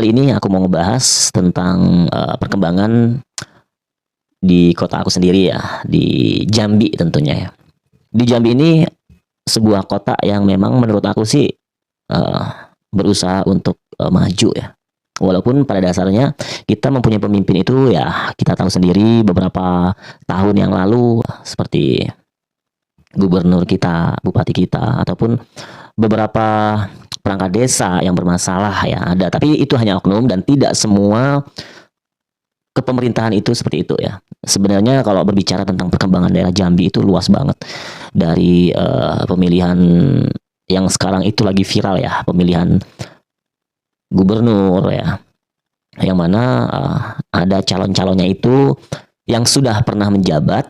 kali ini aku mau ngebahas tentang perkembangan di kota aku sendiri ya, di Jambi tentunya ya. Di Jambi ini sebuah kota yang memang menurut aku sih eh, berusaha untuk maju ya. Walaupun pada dasarnya kita mempunyai pemimpin itu ya kita tahu sendiri beberapa tahun yang lalu seperti gubernur kita, bupati kita, ataupun beberapa perangkat desa yang bermasalah ya ada. Tapi itu hanya oknum dan tidak semua kepemerintahan itu seperti itu ya. Sebenarnya kalau berbicara tentang perkembangan daerah Jambi itu luas banget dari pemilihan yang sekarang itu lagi viral ya, pemilihan gubernur ya, yang mana ada calon-calonnya itu yang sudah pernah menjabat,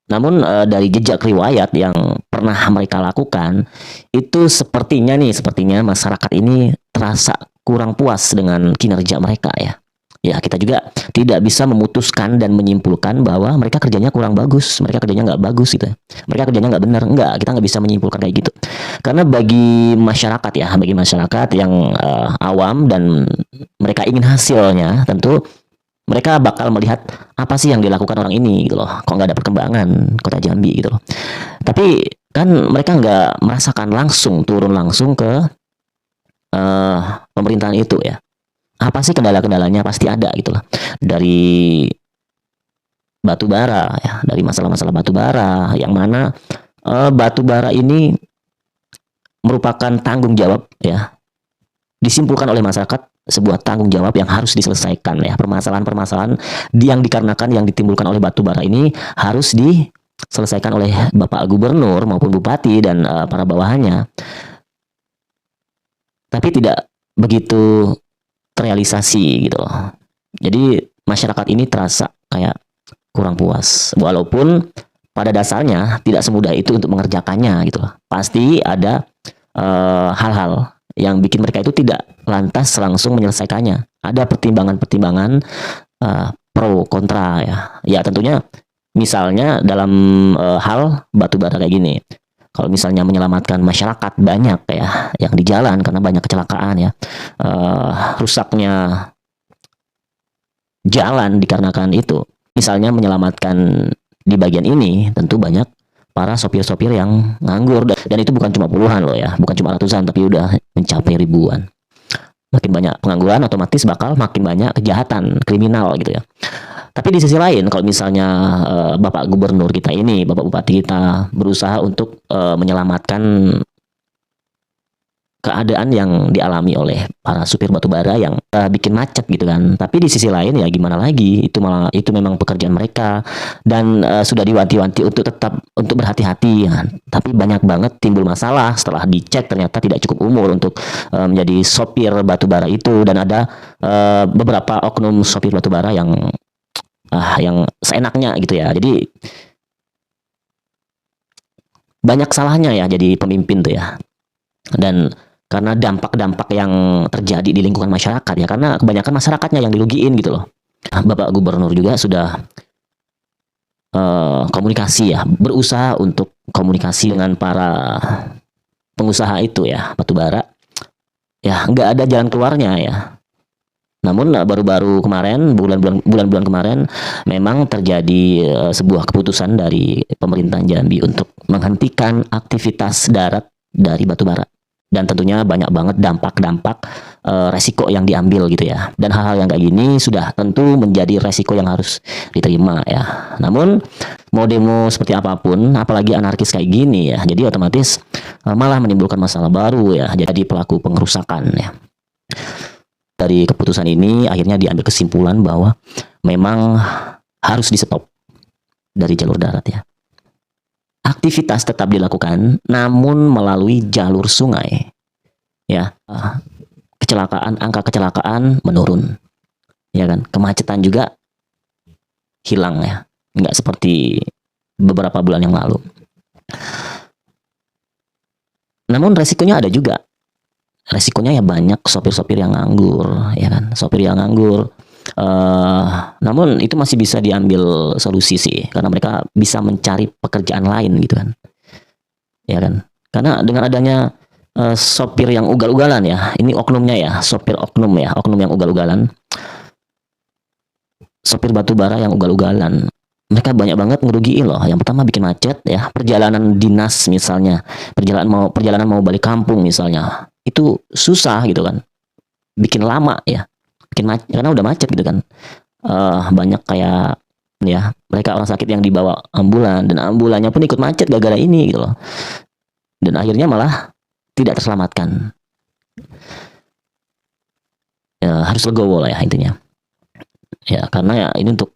namun dari jejak riwayat yang pernah mereka lakukan itu sepertinya masyarakat ini terasa kurang puas dengan kinerja mereka ya. Ya kita juga tidak bisa memutuskan dan menyimpulkan bahwa mereka kerjanya kurang bagus, mereka kerjanya nggak bagus gitu, mereka kerjanya nggak benar, nggak, kita nggak bisa menyimpulkan kayak gitu. Karena bagi masyarakat ya, bagi masyarakat yang awam dan mereka ingin hasilnya, tentu mereka bakal melihat apa sih yang dilakukan orang ini gitu loh, kok nggak ada perkembangan kota Jambi gitu loh. Tapi kan mereka nggak merasakan langsung, turun langsung ke pemerintahan itu ya. Apa sih kendala-kendalanya, pasti ada gitu loh. Dari batu bara ya, dari masalah-masalah batu bara yang mana batu bara ini merupakan tanggung jawab ya, disimpulkan oleh masyarakat sebuah tanggung jawab yang harus diselesaikan ya. Permasalahan-permasalahan yang dikarenakan yang ditimbulkan oleh batu bara ini harus diselesaikan oleh Bapak Gubernur maupun Bupati dan para bawahannya. Tapi tidak begitu terrealisasi gitu loh. Jadi masyarakat ini terasa kayak kurang puas. Walaupun pada dasarnya tidak semudah itu untuk mengerjakannya gitu loh. Pasti ada hal-hal yang bikin mereka itu tidak lantas langsung menyelesaikannya. Ada pertimbangan-pertimbangan pro kontra ya. Ya tentunya misalnya dalam hal batu bara kayak gini. Kalau misalnya menyelamatkan masyarakat banyak ya yang di jalan karena banyak kecelakaan ya, rusaknya jalan dikarenakan itu. Misalnya menyelamatkan di bagian ini, tentu banyak para sopir-sopir yang nganggur dan itu bukan cuma puluhan loh ya, bukan cuma ratusan tapi udah mencapai ribuan. Makin banyak pengangguran otomatis bakal makin banyak kejahatan kriminal gitu ya. Tapi di sisi lain kalau misalnya Bapak Gubernur kita ini, Bapak Bupati kita berusaha untuk menyelamatkan keadaan yang dialami oleh para supir batubara yang bikin macet gitu kan. Tapi di sisi lain ya gimana lagi, itu memang pekerjaan mereka dan sudah diwanti-wanti untuk tetap untuk berhati-hati ya. Tapi banyak banget timbul masalah setelah dicek ternyata tidak cukup umur untuk menjadi sopir batubara itu, dan ada beberapa oknum sopir batubara yang seenaknya gitu ya. Jadi banyak salahnya ya jadi pemimpin tuh ya. Dan karena dampak-dampak yang terjadi di lingkungan masyarakat ya, karena kebanyakan masyarakatnya yang dirugiin gitu loh. Bapak Gubernur juga sudah komunikasi ya, berusaha untuk komunikasi dengan para pengusaha itu ya, batubara. Ya nggak ada jalan keluarnya ya. Namun baru-baru kemarin, bulan-bulan kemarin memang terjadi sebuah keputusan dari pemerintahan Jambi untuk menghentikan aktivitas darat dari batubara. Dan tentunya banyak banget dampak-dampak resiko yang diambil gitu ya. Dan hal-hal yang kayak gini sudah tentu menjadi resiko yang harus diterima ya. Namun mau demo seperti apapun, apalagi anarkis kayak gini ya, jadi otomatis malah menimbulkan masalah baru ya, jadi pelaku pengerusakan ya. Dari keputusan ini akhirnya diambil kesimpulan bahwa memang harus di-stop dari jalur darat ya. Aktivitas tetap dilakukan namun melalui jalur sungai. Ya, angka kecelakaan menurun. Ya kan? Kemacetan juga hilang ya. Nggak seperti beberapa bulan yang lalu. Namun resikonya ada juga. Resikonya ya banyak sopir-sopir yang nganggur, ya kan, sopir yang nganggur. Namun itu masih bisa diambil solusi sih, karena mereka bisa mencari pekerjaan lain gitu kan, ya kan. Karena dengan adanya sopir yang ugal-ugalan ya. Ini oknumnya ya, sopir oknum ya, oknum yang ugal-ugalan. Sopir batubara yang ugal-ugalan. Mereka banyak banget ngerugiin loh. Yang pertama bikin macet ya, perjalanan dinas misalnya, perjalanan mau balik kampung misalnya. Itu susah gitu kan. Bikin lama ya. Bikin macet karena udah macet gitu kan. Banyak kayak ya, mereka orang sakit yang dibawa ambulan dan ambulannya pun ikut macet gara-gara ini gitu loh. Dan akhirnya malah tidak terselamatkan. Ya, harus legowo lah ya intinya. Ya, karena ya ini untuk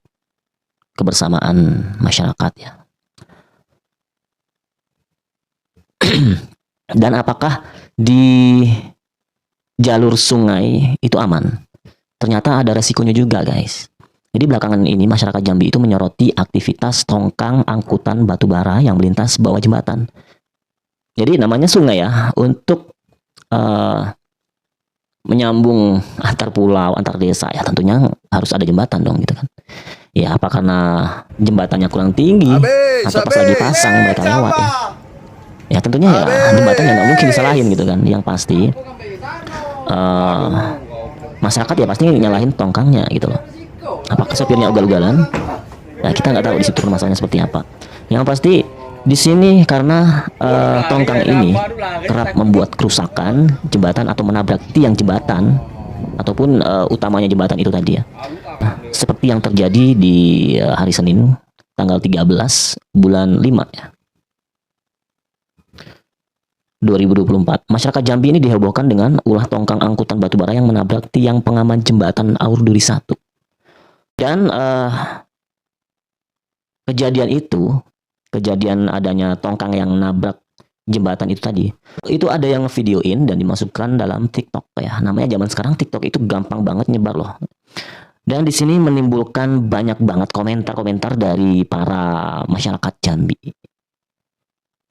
kebersamaan masyarakat ya. Dan apakah di jalur sungai itu aman? Ternyata ada resikonya juga, guys. Jadi belakangan ini masyarakat Jambi itu menyoroti aktivitas tongkang angkutan batubara yang melintas bawah jembatan. Jadi namanya sungai ya, untuk menyambung antar pulau, antar desa ya, tentunya harus ada jembatan dong gitu kan. Ya apa karena jembatannya kurang tinggi atau pas lagi pasang mereka lewat ya. Ya tentunya ya jembatan yang nggak mungkin disalahin gitu kan. Yang pasti masyarakat ya pasti nyalahin tongkangnya gitu loh. Apakah sopirnya ugal-ugalan? Nah kita nggak tahu di situ permasalahannya seperti apa. Yang pasti di sini karena tongkang ini kerap membuat kerusakan jembatan atau menabrak tiang jembatan ataupun utamanya jembatan itu tadi ya. Nah, seperti yang terjadi di hari Senin tanggal 13 bulan 5 ya. 2024. Masyarakat Jambi ini dihebohkan dengan ulah tongkang angkutan batubara yang menabrak tiang pengaman jembatan Aur Duri 1. Dan kejadian adanya tongkang yang nabrak jembatan itu tadi, itu ada yang videoin dan dimasukkan dalam TikTok ya. Namanya zaman sekarang TikTok itu gampang banget nyebar loh. Dan di sini menimbulkan banyak banget komentar-komentar dari para masyarakat Jambi.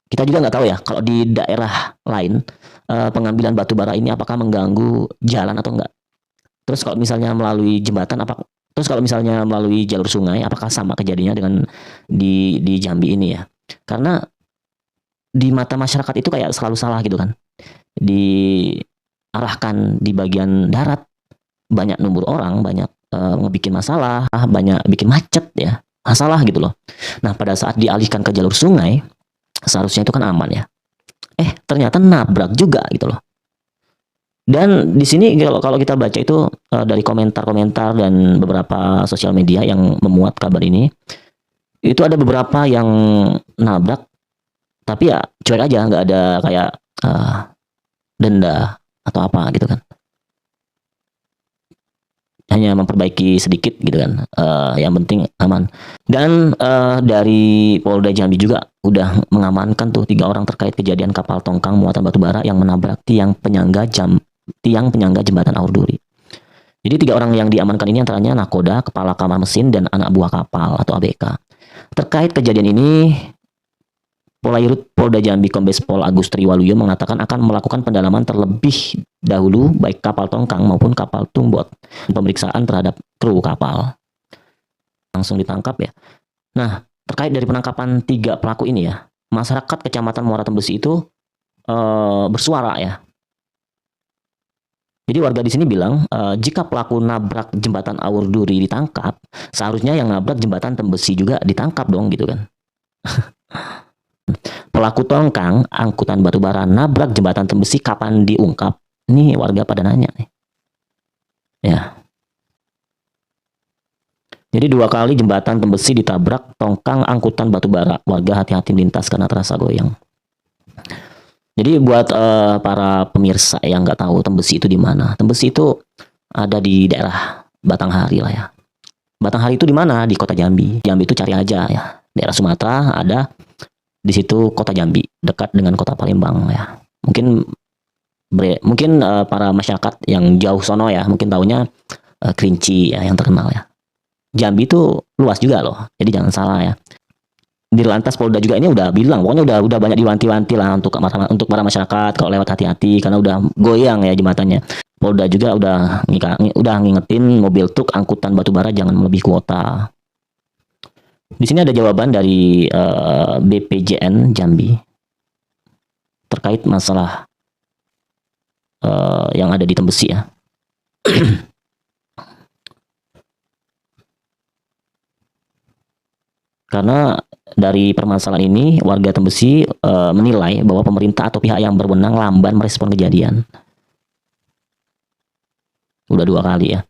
Kita juga nggak tahu ya kalau di daerah lain pengambilan batu bara ini apakah mengganggu jalan atau enggak. Terus kalau misalnya melalui jembatan terus kalau misalnya melalui jalur sungai apakah sama kejadiannya dengan di Jambi ini ya. Karena di mata masyarakat itu kayak selalu salah gitu kan. Diarahkan di bagian darat banyak numbur orang, banyak ngebikin masalah, banyak bikin macet ya. Masalah gitu loh. Nah, pada saat dialihkan ke jalur sungai seharusnya itu kan aman ya. Ternyata nabrak juga gitu loh. Dan di sini kalau kita baca itu dari komentar-komentar dan beberapa sosial media yang memuat kabar ini, itu ada beberapa yang nabrak, tapi ya cuek aja, nggak ada kayak denda atau apa gitu kan. Hanya memperbaiki sedikit gitu kan, yang penting aman. Dan dari Polda Jambi juga udah mengamankan tuh 3 orang terkait kejadian kapal tongkang muatan batu bara yang menabrak tiang penyangga jembatan Aur Duri. Jadi 3 orang yang diamankan ini antaranya nakoda, kepala kamar mesin, dan anak buah kapal atau ABK. Terkait kejadian ini, Polairut Polda Jambi Kombes Pol Agus Triwaluyo mengatakan akan melakukan pendalaman terlebih dahulu baik kapal tongkang maupun kapal tumbot, pemeriksaan terhadap kru kapal. Langsung ditangkap ya. Nah, terkait dari penangkapan 3 pelaku ini ya, masyarakat Kecamatan Muara Tembesi itu bersuara ya. Jadi warga di sini bilang jika pelaku nabrak jembatan Aur Duri ditangkap, seharusnya yang nabrak jembatan Tembesi juga ditangkap dong gitu kan. Pelaku tongkang angkutan batubara nabrak jembatan Tembesi kapan diungkap? Ini warga pada nanya nih. Ya. Jadi 2 kali jembatan Tembesi ditabrak tongkang angkutan batubara. Warga hati-hati melintas karena terasa goyang. Jadi buat para pemirsa yang nggak tahu Tembesi itu di mana? Tembesi itu ada di daerah Batanghari lah ya. Batanghari itu di mana? Di kota Jambi. Jambi itu cari aja ya. Daerah Sumatera ada di situ kota Jambi, dekat dengan kota Palembang ya. Mungkin para masyarakat yang jauh sono ya, mungkin taunya Kerinci ya yang terkenal ya. Jambi itu luas juga loh. Jadi jangan salah ya. Di lantas Polda juga ini udah bilang, pokoknya udah banyak diwanti-wanti lah untuk para masyarakat kalau lewat hati-hati karena udah goyang ya jembatannya. Polda juga udah ngingetin mobil truk angkutan batubara jangan melebihi kuota. Di sini ada jawaban dari BPJN Jambi terkait masalah yang ada di Tembesi ya. Karena dari permasalahan ini warga Tembesi menilai bahwa pemerintah atau pihak yang berwenang lamban merespon kejadian. Udah 2 kali ya.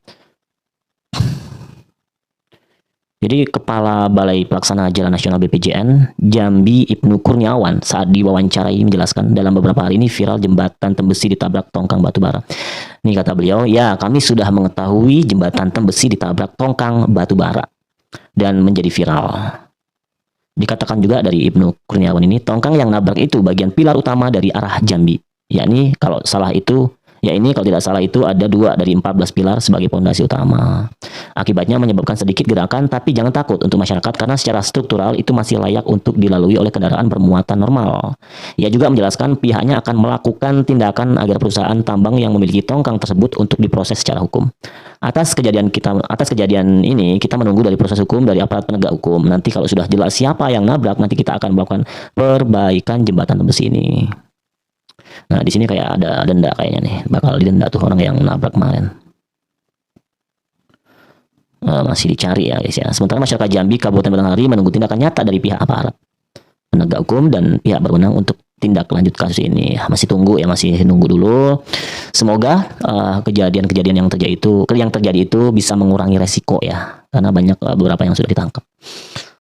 Jadi Kepala Balai Pelaksana Jalan Nasional BPJN Jambi Ibnu Kurniawan saat diwawancarai menjelaskan dalam beberapa hari ini viral jembatan Tembesi ditabrak tongkang batu bara. Ini kata beliau, ya kami sudah mengetahui jembatan Tembesi ditabrak tongkang batu bara dan menjadi viral. Dikatakan juga dari Ibnu Kurniawan ini, tongkang yang nabrak itu bagian pilar utama dari arah Jambi. Yakni kalau salah itu, ya ini kalau tidak salah itu ada 2 dari 14 pilar sebagai fondasi utama. Akibatnya menyebabkan sedikit gerakan, tapi jangan takut untuk masyarakat karena secara struktural itu masih layak untuk dilalui oleh kendaraan bermuatan normal. Ia juga menjelaskan pihaknya akan melakukan tindakan agar perusahaan tambang yang memiliki tongkang tersebut untuk diproses secara hukum. Atas kejadian ini kita menunggu dari proses hukum dari aparat penegak hukum. Nanti kalau sudah jelas siapa yang nabrak, nanti kita akan melakukan perbaikan jembatan Tembesi ini. Nah, di sini kayak ada denda kayaknya nih, bakal didenda tuh orang yang nabrak kemarin. Masih dicari ya guys ya. Sementara masyarakat Jambi, Kabupaten Batanghari menunggu tindakan nyata dari pihak aparat penegak hukum dan pihak berwenang untuk tindak lanjut kasus ini. Masih tunggu ya, masih nunggu dulu. Semoga kejadian-kejadian yang terjadi itu bisa mengurangi resiko ya, karena banyak beberapa yang sudah ditangkap.